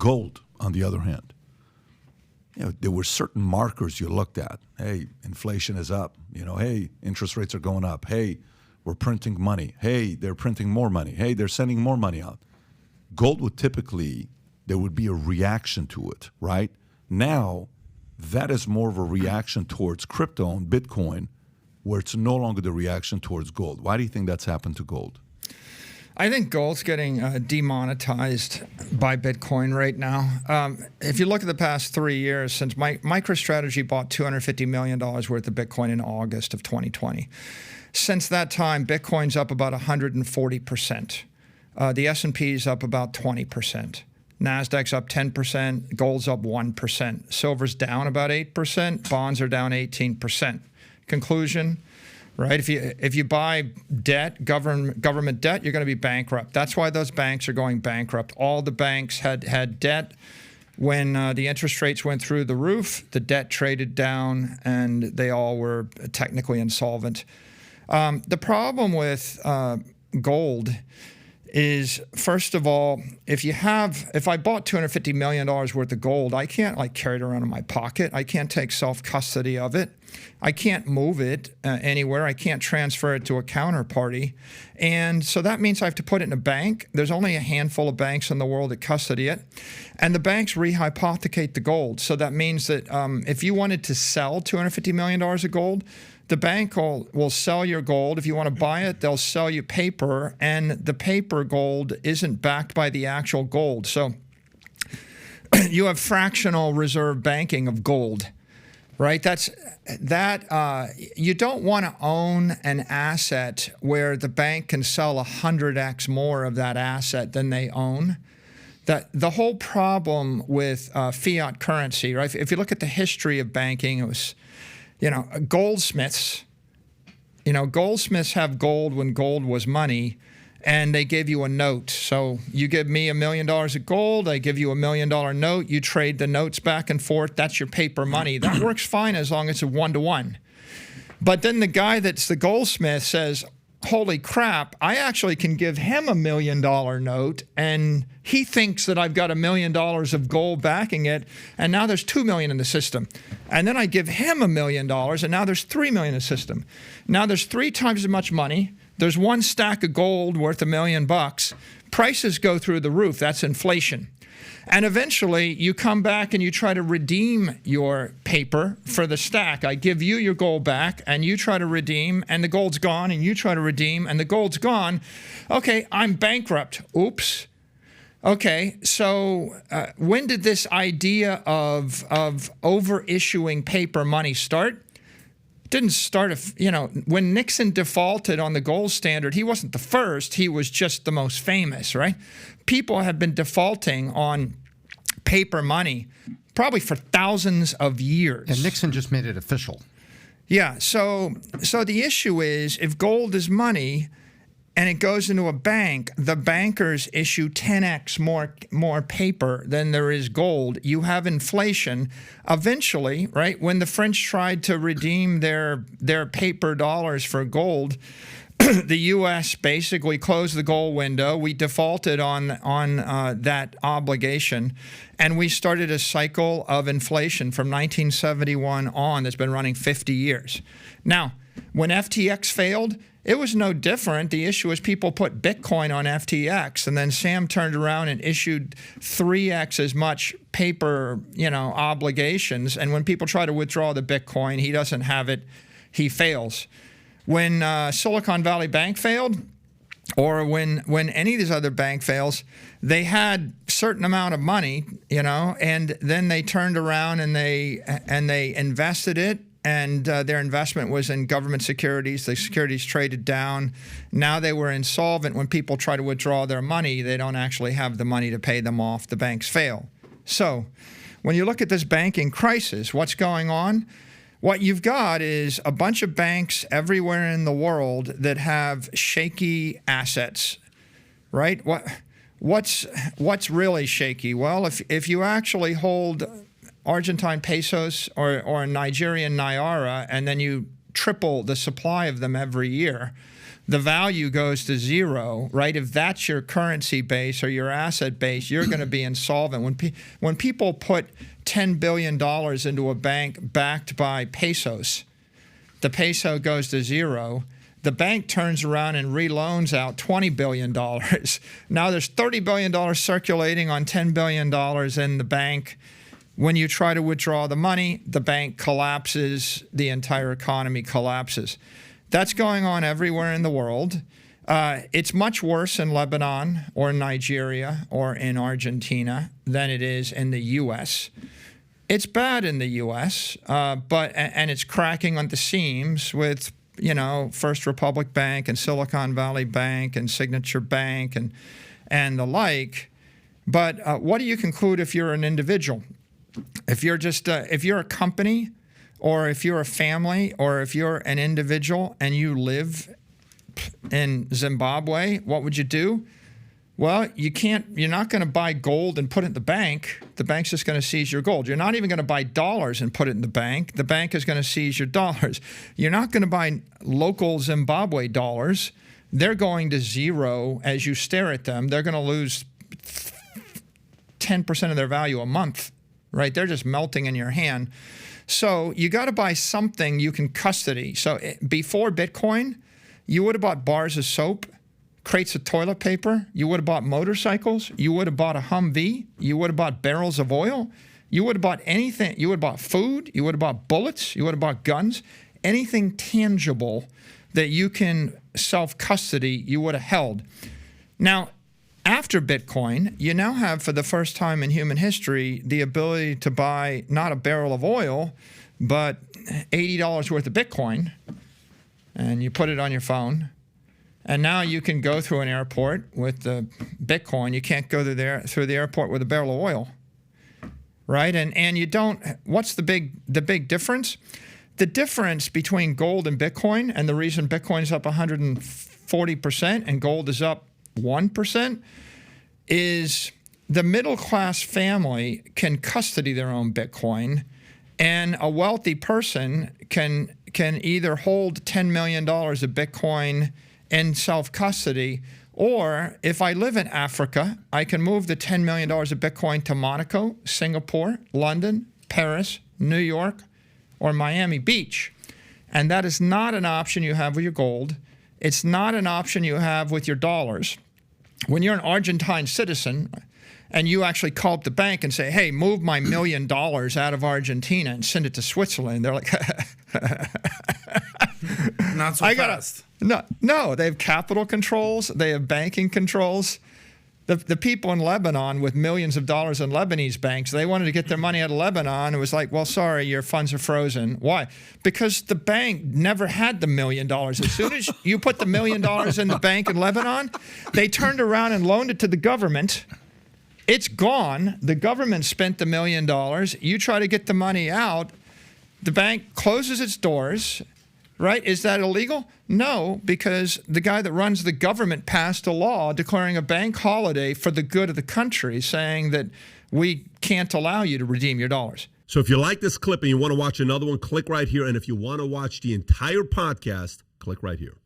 Gold, on the other hand, there were certain markers you looked at. Hey, inflation is up. Hey, interest rates are going up. Hey, we're printing money. Hey, they're printing more money. Hey, they're sending more money out. Gold would typically, there would be a reaction to it, right? Now, that is more of a reaction towards crypto and Bitcoin, where it's no longer the reaction towards gold. Why do you think that's happened to gold? I think gold's getting demonetized by Bitcoin right now. If you look at the past 3 years, since MicroStrategy bought $250 million worth of Bitcoin in August of 2020, since that time, Bitcoin's up about 140%. The S&P's up about 20%. NASDAQ's up 10%. Gold's up 1%. Silver's down about 8%. Bonds are down 18%. Conclusion, right? If you buy debt, government debt, you're going to be bankrupt. That's why those banks are going bankrupt. All the banks had debt. When the interest rates went through the roof, the debt traded down, and they all were technically insolvent. The problem with gold is, first of all, if I bought $250 million worth of gold, I can't carry it around in my pocket. I can't take self-custody of it. I can't move it anywhere. I can't transfer it to a counterparty. And so that means I have to put it in a bank. There's only a handful of banks in the world that custody it. And the banks rehypothecate the gold. So that means that if you wanted to sell $250 million of gold, the bank will sell your gold. If you want to buy it, they'll sell you paper, and the paper gold isn't backed by the actual gold. So you have fractional reserve banking of gold, right? You don't want to own an asset where the bank can sell 100x more of that asset than they own. The whole problem with fiat currency, right? If you look at the history of banking, it was, goldsmiths. Goldsmiths have gold when gold was money, and they give you a note. So you give me $1 million of gold, I give you $1 million note, you trade the notes back and forth, that's your paper money. That works fine as long as it's a 1-to-1. But then the guy that's the goldsmith says, holy crap, I actually can give him $1 million note, and he thinks that I've got $1 million of gold backing it, and now there's $2 million in the system. And then I give him $1 million, and now there's $3 million in the system. Now there's 3 times as much money. There's one stack of gold worth $1 million. Prices go through the roof. That's inflation. And eventually, you come back and you try to redeem your paper for the stack. I give you your gold back, and you try to redeem, and the gold's gone, and you try to redeem, and the gold's gone. Okay, I'm bankrupt. Oops. Okay, so when did this idea of over-issuing paper money start? It didn't start, when Nixon defaulted on the gold standard, he wasn't the first, he was just the most famous, right? People have been defaulting on paper money probably for thousands of years. And Nixon just made it official. Yeah, so the issue is, if gold is money and it goes into a bank, the bankers issue 10x more paper than there is gold. You have inflation. Eventually, right, when the French tried to redeem their paper dollars for gold, the U.S. basically closed the gold window. We defaulted on that obligation, and we started a cycle of inflation from 1971 on that's been running 50 years. Now, when FTX failed, it was no different. The issue is people put Bitcoin on FTX, and then Sam turned around and issued 3x as much paper, obligations. And when people try to withdraw the Bitcoin, he doesn't have it. He fails. When Silicon Valley Bank failed, or when any of these other bank fails, they had a certain amount of money, and then they turned around and they invested it, and their investment was in government securities. The securities traded down. Now they were insolvent. When people try to withdraw their money, they don't actually have the money to pay them off. The banks fail. So when you look at this banking crisis, what's going on? What you've got is a bunch of banks everywhere in the world that have shaky assets, right? What's really shaky? Well, if you actually hold Argentine pesos or Nigerian naira, and then you triple the supply of them every year, the value goes to zero, right? If that's your currency base or your asset base, you're going to be insolvent. When people put $10 billion into a bank backed by pesos, the peso goes to zero. The bank turns around and reloans out $20 billion. Now there's $30 billion circulating on $10 billion in the bank. When you try to withdraw the money, the bank collapses, the entire economy collapses. That's going on everywhere in the world. It's much worse in Lebanon or Nigeria or in Argentina than it is in the U.S. It's bad in the U.S., and it's cracking on the seams with, First Republic Bank and Silicon Valley Bank and Signature Bank and the like. But what do you conclude if you're an individual? If you're if you're a company, or if you're a family, or if you're an individual and you live in Zimbabwe, what would you do? Well, you're not going to buy gold and put it in the bank. The bank's just going to seize your gold. You're not even going to buy dollars and put it in the bank. The bank is going to seize your dollars. You're not going to buy local Zimbabwe dollars. They're going to zero as you stare at them. They're going to lose 10% of their value a month, right? They're just melting in your hand. So you got to buy something you can custody. So before Bitcoin, you would have bought bars of soap, crates of toilet paper. You would have bought motorcycles. You would have bought a Humvee. You would have bought barrels of oil. You would have bought anything. You would have bought food. You would have bought bullets. You would have bought guns. Anything tangible that you can self-custody, you would have held. Now, after Bitcoin, you now have, for the first time in human history, the ability to buy not a barrel of oil, but $80 worth of Bitcoin, and you put it on your phone. And now you can go through an airport with the Bitcoin. You can't go through the airport with a barrel of oil, right? And you don't. What's the big difference? The difference between gold and Bitcoin, and the reason Bitcoin is up 140% and gold is up 1%, is the middle-class family can custody their own Bitcoin, and a wealthy person can either hold $10 million of Bitcoin in self-custody, or if I live in Africa, I can move the $10 million of Bitcoin to Monaco, Singapore, London, Paris, New York, or Miami Beach. And that is not an option you have with your gold. It's not an option you have with your dollars. When you're an Argentine citizen and you actually call up the bank and say, hey, move my $1 million out of Argentina and send it to Switzerland, they're like, not so fast. No, they have capital controls. They have banking controls. The people in Lebanon with millions of dollars in Lebanese banks, they wanted to get their money out of Lebanon. It was like, well, sorry, your funds are frozen. Why? Because the bank never had the $1 million. As soon as you put the $1 million in the bank in Lebanon, they turned around and loaned it to the government. It's gone. The government spent the $1 million. You try to get the money out. The bank closes its doors. Right? Is that illegal? No, because the guy that runs the government passed a law declaring a bank holiday for the good of the country, saying that we can't allow you to redeem your dollars. So if you like this clip and you want to watch another one, click right here. And if you want to watch the entire podcast, click right here.